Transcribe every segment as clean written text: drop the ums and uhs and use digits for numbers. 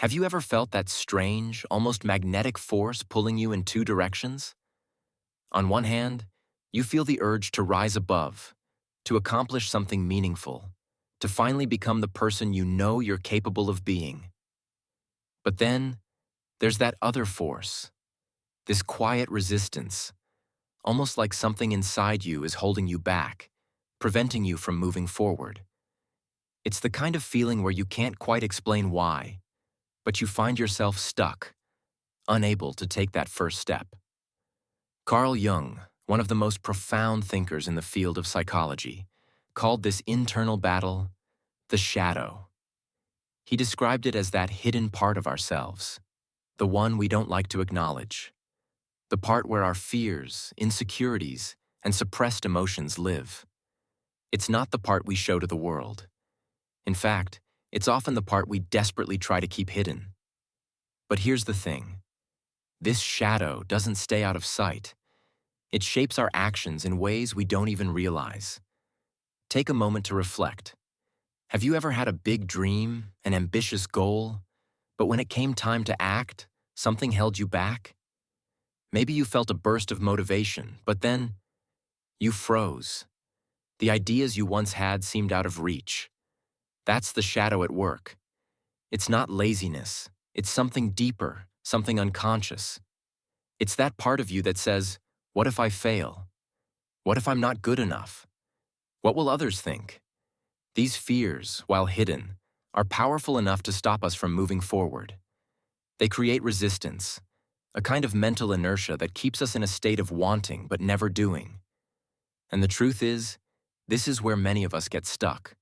Have you ever felt that strange, almost magnetic force pulling you in two directions? On one hand, you feel the urge to rise above, to accomplish something meaningful, to finally become the person you know you're capable of being. But then, there's that other force, this quiet resistance, almost like something inside you is holding you back, preventing you from moving forward. It's the kind of feeling where you can't quite explain why, but you find yourself stuck, unable to take that first step. Carl Jung, one of the most profound thinkers in the field of psychology, called this internal battle the shadow. He described it as that hidden part of ourselves, the one we don't like to acknowledge, the part where our fears, insecurities, and suppressed emotions live. It's not the part we show to the world. In fact, it's often the part we desperately try to keep hidden. But here's the thing. This shadow doesn't stay out of sight. It shapes our actions in ways we don't even realize. Take a moment to reflect. Have you ever had a big dream, an ambitious goal, but when it came time to act, something held you back? Maybe you felt a burst of motivation, but then you froze. The ideas you once had seemed out of reach. That's the shadow at work. It's not laziness. It's something deeper, something unconscious. It's that part of you that says, what if I fail? What if I'm not good enough? What will others think? These fears, while hidden, are powerful enough to stop us from moving forward. They create resistance, a kind of mental inertia that keeps us in a state of wanting but never doing. And the truth is, this is where many of us get stuck.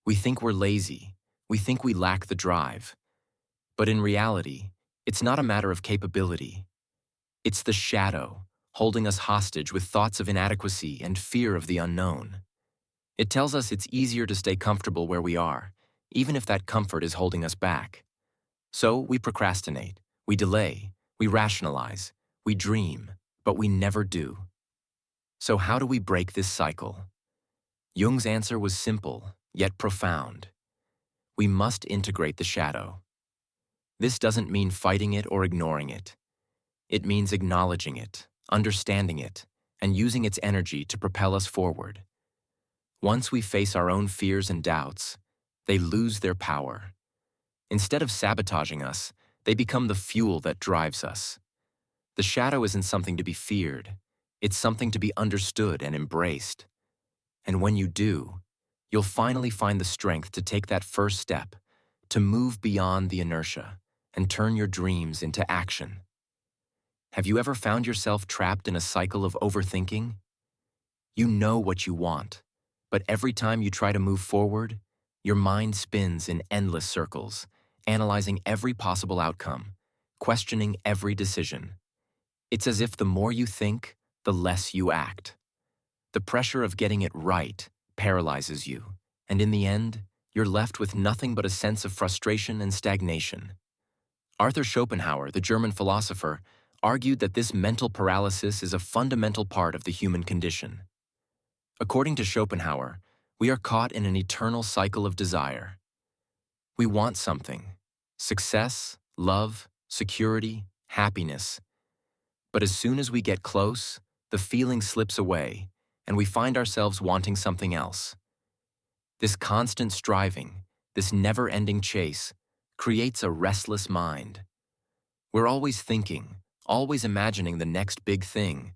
We think we're lazy. We think we lack the drive. But in reality, it's not a matter of capability. It's the shadow, holding us hostage with thoughts of inadequacy and fear of the unknown. It tells us it's easier to stay comfortable where we are, even if that comfort is holding us back. So we procrastinate, we delay, we rationalize, we dream, but we never do. So how do we break this cycle? Jung's answer was simple, yet profound. We must integrate the shadow. This doesn't mean fighting it or ignoring it. It means acknowledging it, understanding it, and using its energy to propel us forward. Once we face our own fears and doubts, they lose their power. Instead of sabotaging us, they become the fuel that drives us. The shadow isn't something to be feared. It's something to be understood and embraced. And when you do, you'll finally find the strength to take that first step, to move beyond the inertia and turn your dreams into action. Have you ever found yourself trapped in a cycle of overthinking? You know what you want, but every time you try to move forward, your mind spins in endless circles, analyzing every possible outcome, questioning every decision. It's as if the more you think, the less you act. The pressure of getting it right paralyzes you, and in the end, you're left with nothing but a sense of frustration and stagnation. Arthur Schopenhauer, the German philosopher, argued that this mental paralysis is a fundamental part of the human condition. According to Schopenhauer, we are caught in an eternal cycle of desire. We want something: success, love, security, happiness. But as soon as we get close, the feeling slips away, and we find ourselves wanting something else. This constant striving, this never-ending chase, creates a restless mind. We're always thinking, always imagining the next big thing,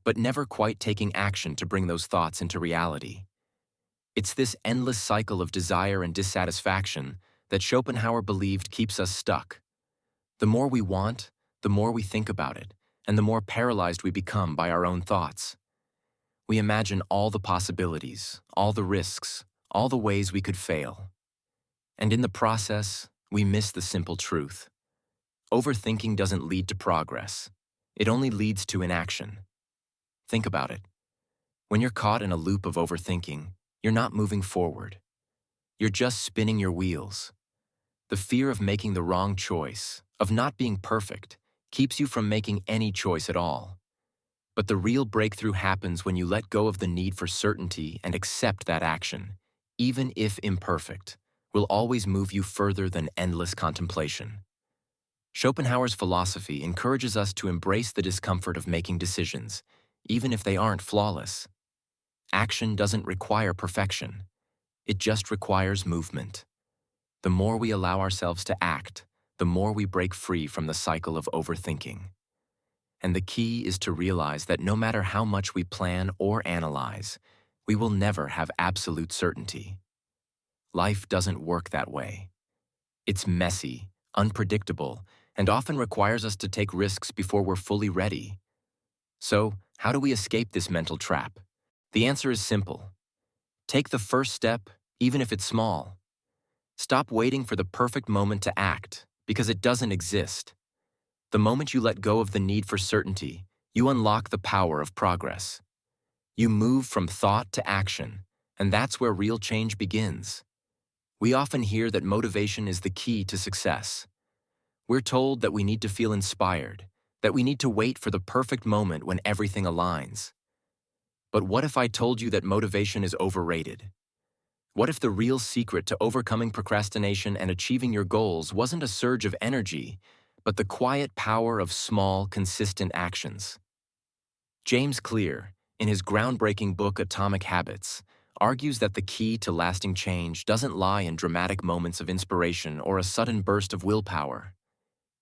but never quite taking action to bring those thoughts into reality. It's this endless cycle of desire and dissatisfaction that Schopenhauer believed keeps us stuck. The more we want, the more we think about it, and the more paralyzed we become by our own thoughts. We imagine all the possibilities, all the risks, all the ways we could fail. And in the process, we miss the simple truth. Overthinking doesn't lead to progress. It only leads to inaction. Think about it. When you're caught in a loop of overthinking, you're not moving forward. You're just spinning your wheels. The fear of making the wrong choice, of not being perfect, keeps you from making any choice at all. But the real breakthrough happens when you let go of the need for certainty and accept that action, even if imperfect, will always move you further than endless contemplation. Schopenhauer's philosophy encourages us to embrace the discomfort of making decisions, even if they aren't flawless. Action doesn't require perfection. It just requires movement. The more we allow ourselves to act, the more we break free from the cycle of overthinking. And the key is to realize that no matter how much we plan or analyze, we will never have absolute certainty. Life doesn't work that way. It's messy, unpredictable, and often requires us to take risks before we're fully ready. So, how do we escape this mental trap? The answer is simple. Take the first step, even if it's small. Stop waiting for the perfect moment to act, because it doesn't exist. The moment you let go of the need for certainty, you unlock the power of progress. You move from thought to action, and that's where real change begins. We often hear that motivation is the key to success. We're told that we need to feel inspired, that we need to wait for the perfect moment when everything aligns. But what if I told you that motivation is overrated? What if the real secret to overcoming procrastination and achieving your goals wasn't a surge of energy, but the quiet power of small, consistent actions? James Clear, in his groundbreaking book Atomic Habits, argues that the key to lasting change doesn't lie in dramatic moments of inspiration or a sudden burst of willpower.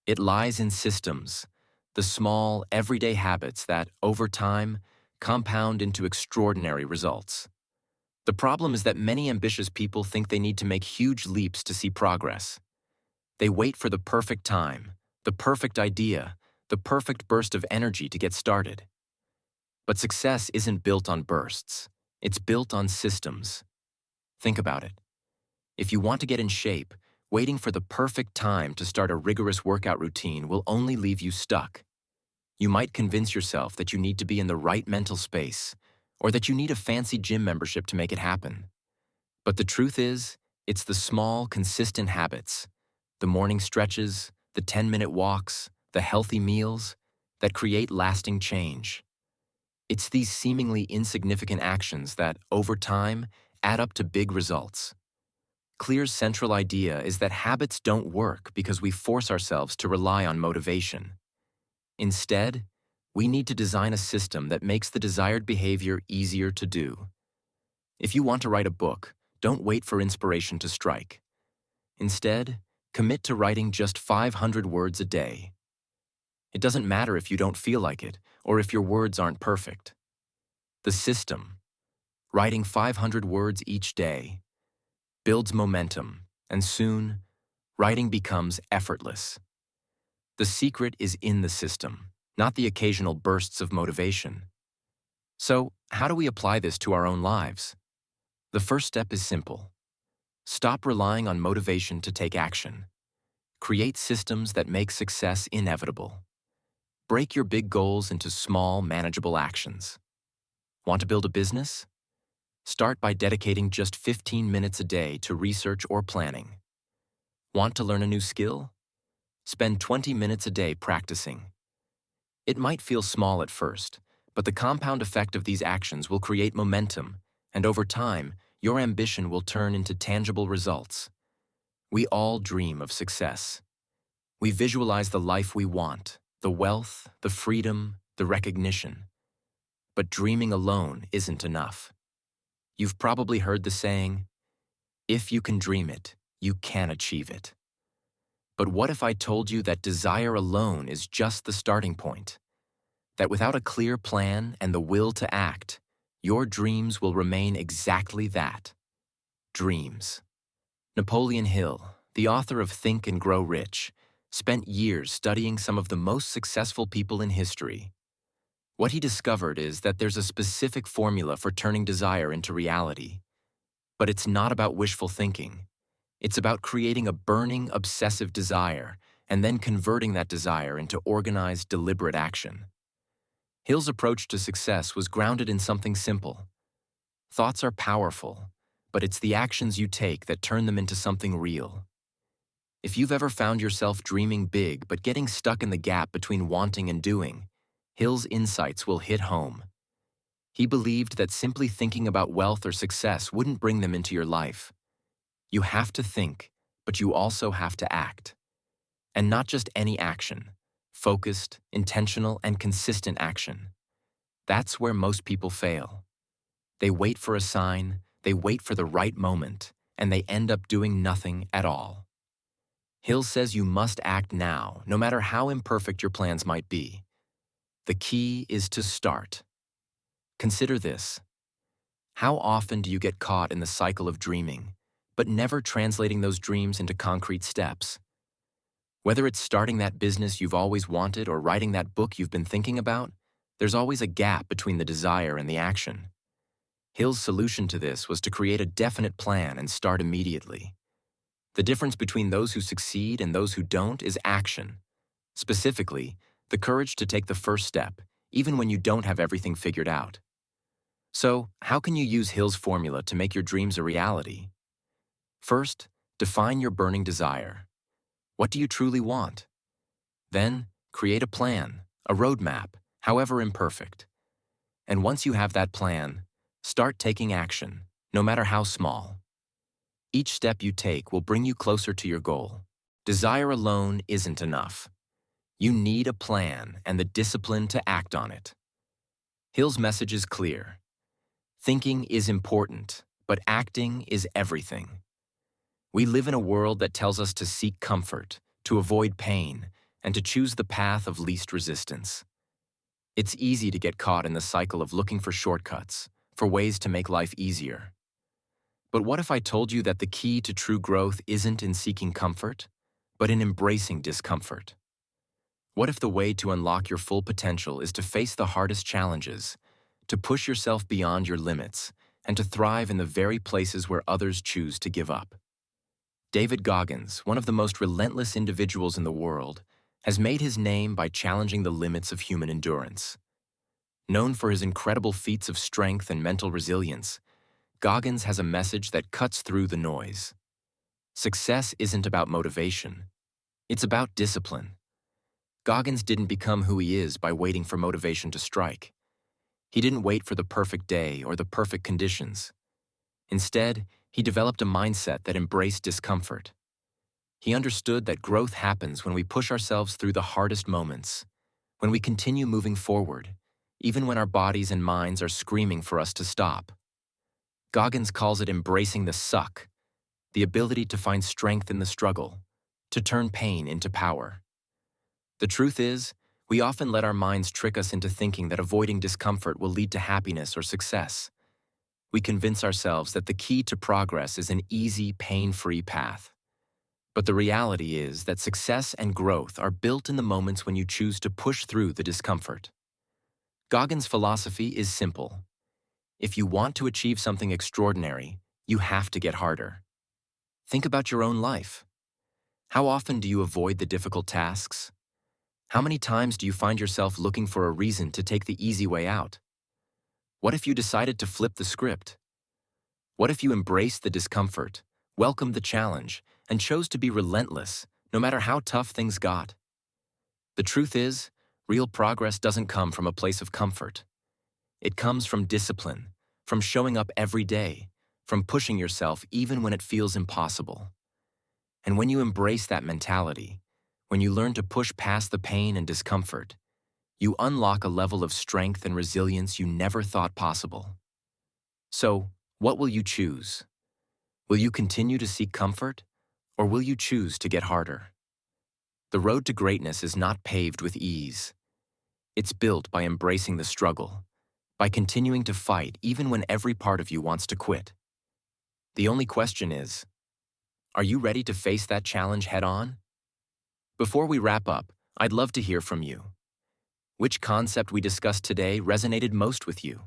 It lies in systems, the small, everyday habits that, over time, compound into extraordinary results. The problem is that many ambitious people think they need to make huge leaps to see progress. They wait for the perfect time, the perfect idea, the perfect burst of energy to get started. But success isn't built on bursts. It's built on systems. Think about it. If you want to get in shape, waiting for the perfect time to start a rigorous workout routine will only leave you stuck. You might convince yourself that you need to be in the right mental space, or that you need a fancy gym membership to make it happen. But the truth is, it's the small, consistent habits, the morning stretches, the 10-minute walks, the healthy meals, that create lasting change. It's these seemingly insignificant actions that, over time, add up to big results. Clear's central idea is that habits don't work because we force ourselves to rely on motivation. Instead, we need to design a system that makes the desired behavior easier to do. If you want to write a book, don't wait for inspiration to strike. Instead, commit to writing just 500 words a day. It doesn't matter if you don't feel like it, or if your words aren't perfect. The system, writing 500 words each day, builds momentum, and soon, writing becomes effortless. The secret is in the system, not the occasional bursts of motivation. So, how do we apply this to our own lives? The first step is simple. Stop relying on motivation to take action. Create systems that make success inevitable. Break your big goals into small, manageable actions. Want to build a business? Start by dedicating just 15 minutes a day to research or planning. Want to learn a new skill? Spend 20 minutes a day practicing. It might feel small at first, but the compound effect of these actions will create momentum, and over time, your ambition will turn into tangible results. We all dream of success. We visualize the life we want, the wealth, the freedom, the recognition. But dreaming alone isn't enough. You've probably heard the saying, "If you can dream it, you can achieve it." But what if I told you that desire alone is just the starting point? That without a clear plan and the will to act, your dreams will remain exactly that, dreams. Napoleon Hill, the author of Think and Grow Rich, spent years studying some of the most successful people in history. What he discovered is that there's a specific formula for turning desire into reality. But it's not about wishful thinking. It's about creating a burning, obsessive desire and then converting that desire into organized, deliberate action. Hill's approach to success was grounded in something simple. Thoughts are powerful, but it's the actions you take that turn them into something real. If you've ever found yourself dreaming big but getting stuck in the gap between wanting and doing, Hill's insights will hit home. He believed that simply thinking about wealth or success wouldn't bring them into your life. You have to think, but you also have to act. And not just any action, focused, intentional, and consistent action. That's where most people fail. They wait for a sign, they wait for the right moment, and they end up doing nothing at all. Hill says you must act now, no matter how imperfect your plans might be. The key is to start. Consider this. How often do you get caught in the cycle of dreaming, but never translating those dreams into concrete steps? Whether it's starting that business you've always wanted or writing that book you've been thinking about, there's always a gap between the desire and the action. Hill's solution to this was to create a definite plan and start immediately. The difference between those who succeed and those who don't is action. Specifically, the courage to take the first step, even when you don't have everything figured out. So, how can you use Hill's formula to make your dreams a reality? First, define your burning desire. What do you truly want? Then, create a plan, a roadmap, however imperfect. And once you have that plan, start taking action, no matter how small. Each step you take will bring you closer to your goal. Desire alone isn't enough. You need a plan and the discipline to act on it. Hill's message is clear. Thinking is important, but acting is everything. We live in a world that tells us to seek comfort, to avoid pain, and to choose the path of least resistance. It's easy to get caught in the cycle of looking for shortcuts, for ways to make life easier. But what if I told you that the key to true growth isn't in seeking comfort, but in embracing discomfort? What if the way to unlock your full potential is to face the hardest challenges, to push yourself beyond your limits, and to thrive in the very places where others choose to give up? David Goggins, one of the most relentless individuals in the world, has made his name by challenging the limits of human endurance. Known for his incredible feats of strength and mental resilience, Goggins has a message that cuts through the noise. Success isn't about motivation. It's about discipline. Goggins didn't become who he is by waiting for motivation to strike. He didn't wait for the perfect day or the perfect conditions. Instead, he developed a mindset that embraced discomfort. He understood that growth happens when we push ourselves through the hardest moments, when we continue moving forward, even when our bodies and minds are screaming for us to stop. Goggins calls it embracing the suck, the ability to find strength in the struggle, to turn pain into power. The truth is, we often let our minds trick us into thinking that avoiding discomfort will lead to happiness or success. We convince ourselves that the key to progress is an easy, pain-free path. But the reality is that success and growth are built in the moments when you choose to push through the discomfort. Goggins' philosophy is simple. If you want to achieve something extraordinary, you have to get harder. Think about your own life. How often do you avoid the difficult tasks? How many times do you find yourself looking for a reason to take the easy way out? What if you decided to flip the script? What if you embraced the discomfort, welcomed the challenge, and chose to be relentless, no matter how tough things got? The truth is, real progress doesn't come from a place of comfort. It comes from discipline, from showing up every day, from pushing yourself even when it feels impossible. And when you embrace that mentality, when you learn to push past the pain and discomfort, you unlock a level of strength and resilience you never thought possible. So, what will you choose? Will you continue to seek comfort, or will you choose to get harder? The road to greatness is not paved with ease. It's built by embracing the struggle, by continuing to fight even when every part of you wants to quit. The only question is, are you ready to face that challenge head-on? Before we wrap up, I'd love to hear from you. Which concept we discussed today resonated most with you?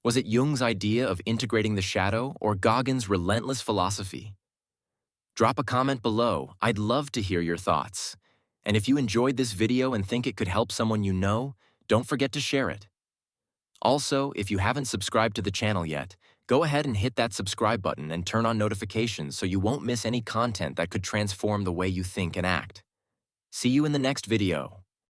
Was it Jung's idea of integrating the shadow or Goggins' relentless philosophy? Drop a comment below. I'd love to hear your thoughts. And if you enjoyed this video and think it could help someone you know, don't forget to share it. Also, if you haven't subscribed to the channel yet, go ahead and hit that subscribe button and turn on notifications so you won't miss any content that could transform the way you think and act. See you in the next video.